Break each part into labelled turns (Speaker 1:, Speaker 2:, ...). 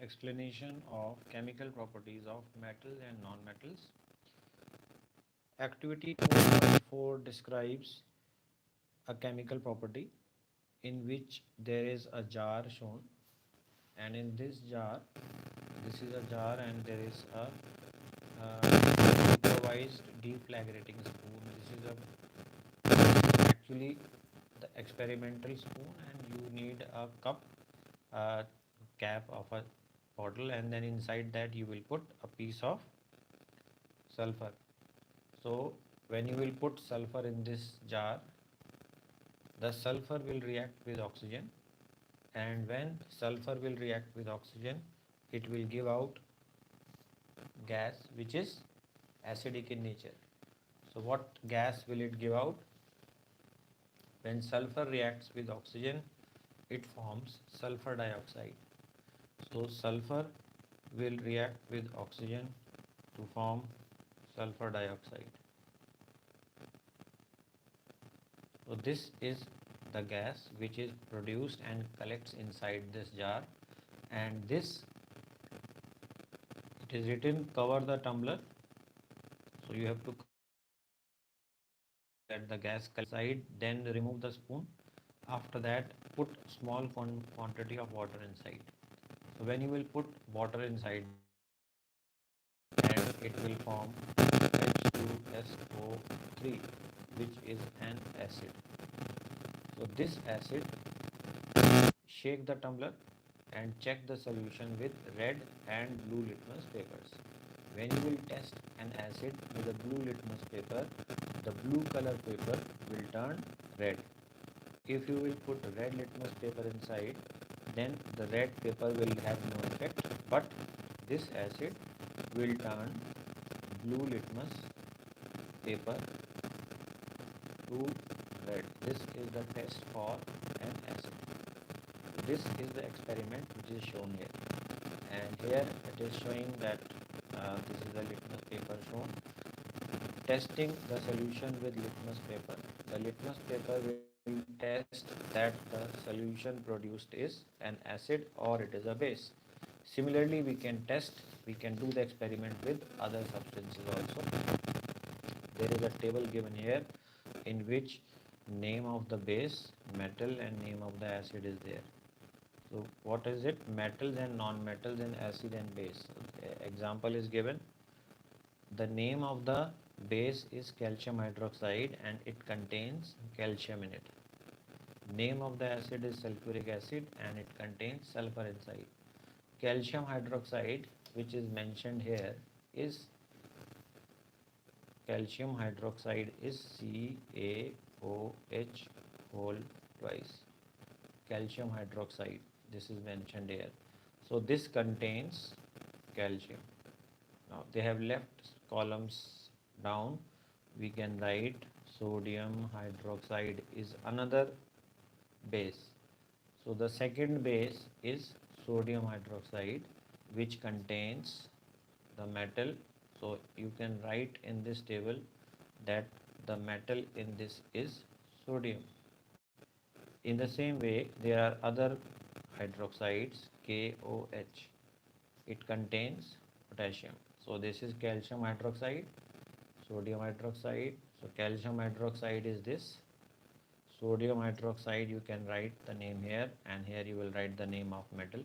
Speaker 1: explanation of chemical properties of metals and non-metals. Activity 2.4 describes a chemical property in which there is a jar shown, and in this jar, this is a jar and there is a improvised deflagrating spoon. This is actually the experimental spoon, and you need a cup, a cap of a bottle, and then inside that you will put a piece of sulfur. So when you will put sulfur in this jar, the sulfur will react with oxygen, and when sulfur will react with oxygen, it will give out gas which is acidic in nature. So what gas will it give out? When sulfur reacts with oxygen, it forms sulfur dioxide. So sulfur will react with oxygen to form sulfur dioxide. So this is the gas which is produced and collects inside this jar, and this, it is written cover the tumbler. So you have to let the gas inside, then remove the spoon. After that, put small quantity of water inside. So when you will put water inside, and it will form H2SO3, which is an acid. So this acid, shake the tumbler and check the solution with red and blue litmus papers. When you will test an acid with a blue litmus paper, the blue color paper will turn red. If you will put red litmus paper inside, then the red paper will have no effect, but this acid will turn blue litmus paper to red. This is the test for an acid. This is the experiment which is shown here, and here it is showing that this is the litmus paper shown. Testing the solution with litmus paper. The litmus paper will test that the solution produced is an acid or it is a base. Similarly, we can do the experiment with other substances also. There is a table given here in which name of the base, metal, and name of the acid is there. So what is it? Metals and non-metals and acid and base. Example is given. The name of the base is calcium hydroxide and it contains calcium in it. Name of the acid is sulfuric acid and it contains sulfur inside. Calcium hydroxide, which is mentioned here, is calcium hydroxide is CaOH whole twice. Calcium hydroxide, this is mentioned here. So this contains calcium. Now they have left columns down. We can write sodium hydroxide is another base. So the second base is sodium hydroxide, which contains the metal. So you can write in this table that the metal in this is sodium. In the same way, there are other hydroxides, KOH. It contains potassium. So this is calcium hydroxide, sodium hydroxide. So calcium hydroxide is this. Sodium hydroxide, you can write the name here, and here you will write the name of metal,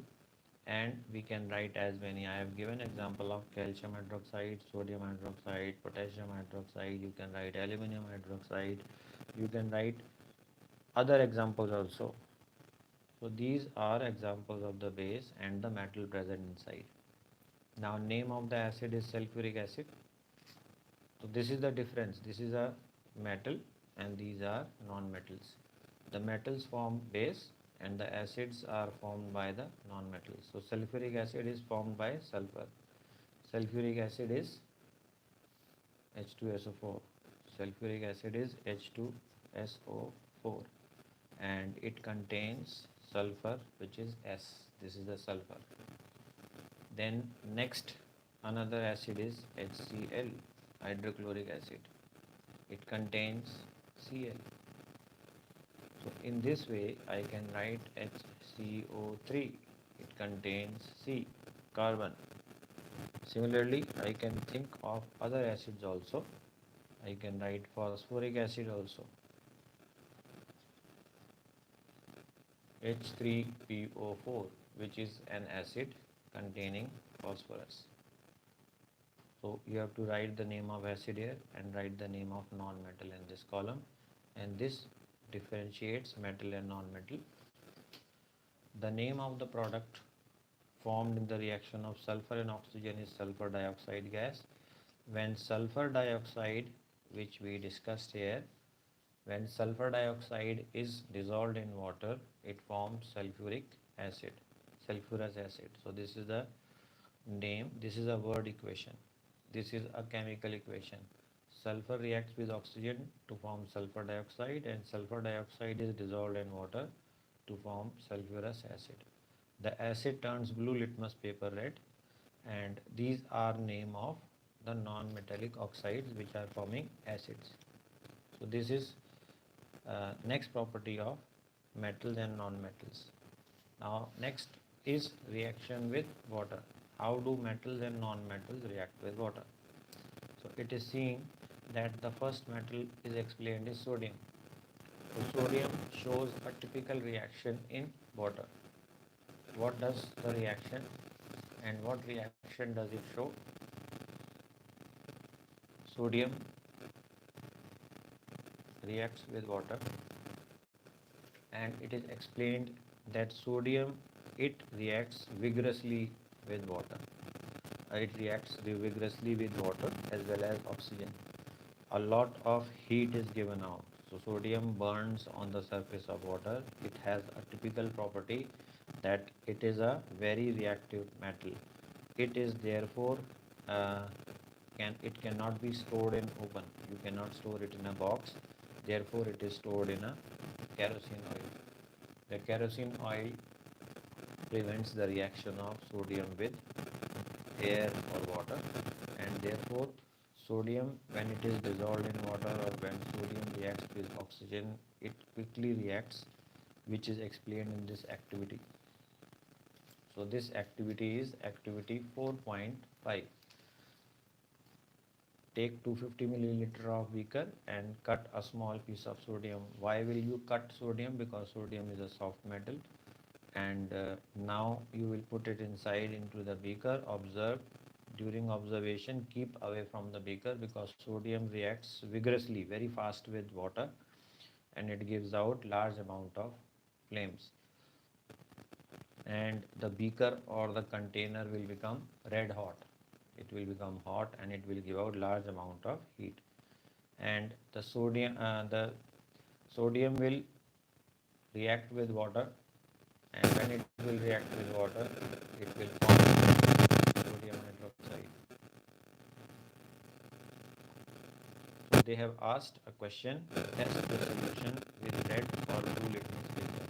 Speaker 1: and we can write as many. I have given example of calcium hydroxide, sodium hydroxide, potassium hydroxide. You can write aluminum hydroxide. You can write other examples also. So these are examples of the base and the metal present inside. Now name of the acid is sulfuric acid. So this is the difference. This is a metal and these are non-metals. The metals form base and the acids are formed by the non-metals. So sulfuric acid is formed by sulfur. Sulfuric acid is H2SO4. Sulfuric acid is H2SO4 and it contains sulfur, which is S. This is the sulfur. Then next another acid is Hcl Hydrochloric Acid. It contains Cl. So in this way I can write HCO3. It contains C. carbon. Similarly, I can think of other acids also. I can write phosphoric acid also, H3PO4, which is an acid containing phosphorus. So you have to write the name of acid here and write the name of non-metal in this column, and this differentiates metal and non-metal. The name of the product formed in the reaction of sulfur and oxygen is sulfur dioxide gas. When sulfur dioxide, which we discussed here, when sulfur dioxide is dissolved in water, it forms sulfuric acid, sulfurous acid. So this is the name, this is a word equation. This is a chemical equation. Sulfur reacts with oxygen to form sulfur dioxide, and sulfur dioxide is dissolved in water to form sulfurous acid. The acid turns blue litmus paper red, and these are name of the non-metallic oxides which are forming acids. So this is next property of metals and non-metals. Now next is reaction with water. How do metals and non-metals react with water? So it is seen that the first metal is explained is sodium. So sodium shows a typical reaction in water. What does the reaction and what reaction does it show? Sodium reacts with water, and it is explained that sodium, it reacts vigorously with water. It reacts vigorously with water as well as oxygen. A lot of heat is given out. So sodium burns on the surface of water. It has a typical property that it is a very reactive metal. It is therefore it cannot be stored in open. You cannot store it in a box. Therefore, it is stored in a kerosene oil. The kerosene oil prevents the reaction of sodium with air or water, and therefore sodium, when it is dissolved in water or when sodium reacts with oxygen, it quickly reacts, which is explained in this activity. So this activity is activity 4.5. Take 250 milliliter of beaker and cut a small piece of sodium. Why will you cut sodium? Because sodium is a soft metal, and now you will put it inside into the beaker. Observe. During observation, keep away from the beaker because sodium reacts vigorously, very fast with water, and it gives out large amount of flames, and the beaker or the container will become red hot. It will become hot and it will give out large amount of heat, and the sodium will react with water, and when it will react with water, it will form sodium hydroxide. So they have asked a question: test the solution with red or blue litmus paper.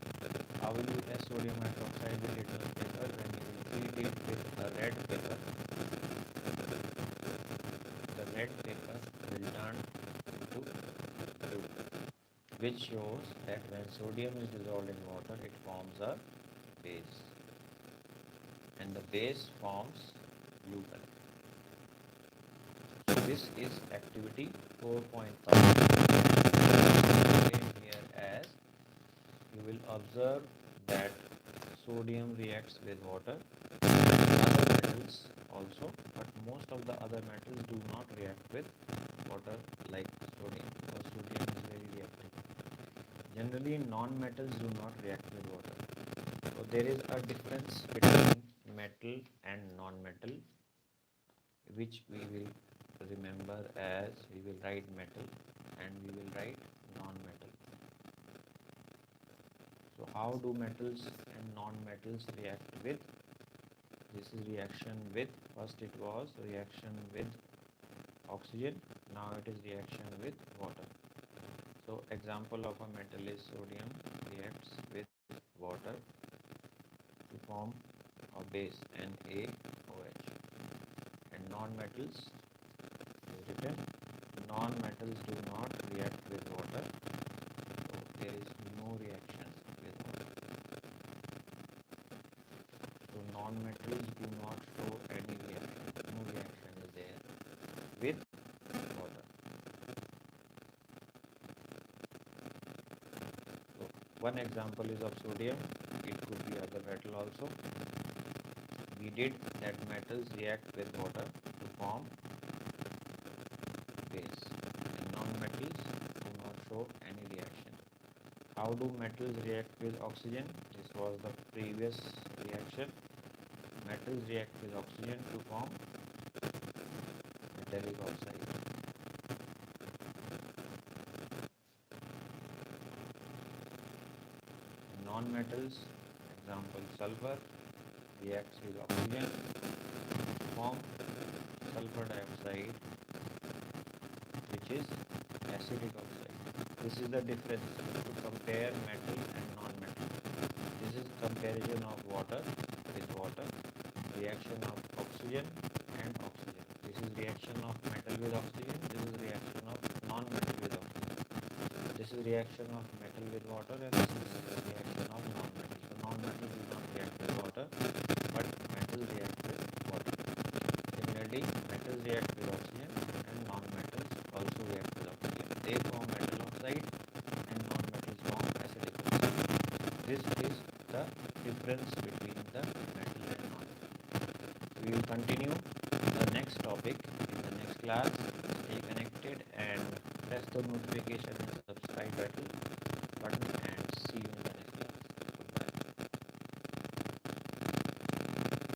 Speaker 1: How will you test sodium hydroxide with litmus paper? When you will treat it with a red paper, the red paper will turn into blue, which shows that when sodium is dissolved in water, it forms a base, and the base forms blue color. So this is activity 4.5. Here as you will observe that sodium reacts with water, other metals also, but most of the other metals do not react with water like sodium, because sodium is very reactive. Generally, non-metals do not react with water. So there is a difference between metal and non-metal, which we will remember as we will write metal and we will write non-metal. So how do metals and non-metals react with? This is reaction with, first it was reaction with oxygen, now it is reaction with water. So example of a metal is sodium reacts with water to form a base NaOH, and non-metals is written, non-metals do not react with water, so there is no reaction with water. So non-metals do not One example is of sodium. It could be other metal also. We did that metals react with water to form base, and non-metals do not show any reaction. How do metals react with oxygen? This was the previous reaction. Metals react with oxygen to form metallic oxide. Non-metals, example sulfur, reacts with oxygen to form sulfur dioxide, which is acidic oxide. This is the difference to compare metal and non-metal. This is comparison of water with water, reaction of oxygen and oxygen. This is reaction of metal with oxygen. This is reaction of non-metal with oxygen. This is reaction of metal with water, and this is reaction of non-metal. So non-metal do not react with water, but metals react with water. Similarly, metals react with oxygen and non-metals also react with oxygen. They form metal oxide and non-metals form acidic oxide. This is the difference between the metal and non-metal. We will continue the next topic in the next class. Stay connected and press the notification and subscribe button, and see you in the